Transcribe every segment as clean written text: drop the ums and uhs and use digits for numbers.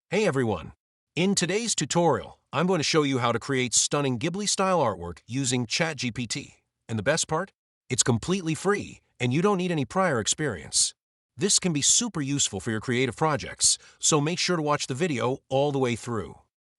Hey everyone! In today's tutorial, I'm going to show you how to create stunning Ghibli-style artwork using ChatGPT. And the best part? It's completely free, and you don't need any prior experience. This can be super useful for your creative projects, so make sure to watch the video all the way through.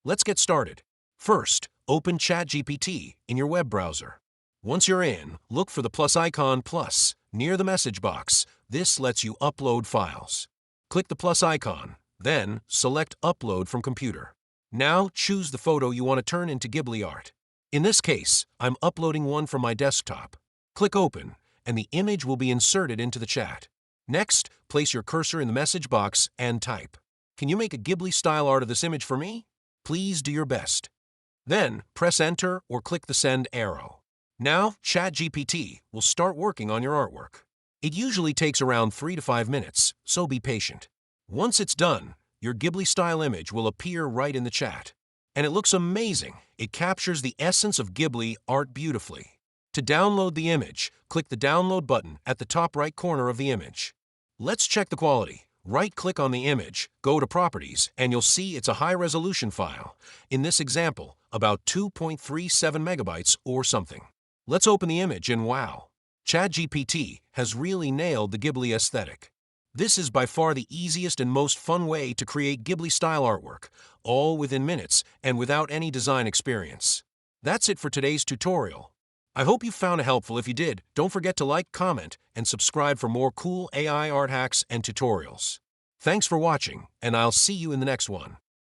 Let's get started. First, open ChatGPT in your web browser. Once you're in, look for the plus icon plus near the message box. This lets you upload files. Click the plus icon. Then, select Upload from Computer. Now, choose the photo you want to turn into Ghibli art. In this case, I'm uploading one from my desktop. Click Open, and the image will be inserted into the chat. Next, place your cursor in the message box and type. Can you make a Ghibli-style art of this image for me? Please do your best. Then, press Enter or click the Send arrow. Now, ChatGPT will start working on your artwork. It usually takes around 3 to 5 minutes, so be patient. Once it's done, your Ghibli-style image will appear right in the chat. And it looks amazing. It captures the essence of Ghibli art beautifully. To download the image, click the Download button at the top right corner of the image. Let's check the quality. Right-click on the image, go to Properties, and you'll see it's a high-resolution file. In this example, about 2.37 megabytes or something. Let's open the image and wow! ChatGPT has really nailed the Ghibli aesthetic. This is by far the easiest and most fun way to create Ghibli-style artwork, all within minutes and without any design experience. That's it for today's tutorial. I hope you found it helpful. If you did, don't forget to like, comment, and subscribe for more cool AI art hacks and tutorials. Thanks for watching, and I'll see you in the next one.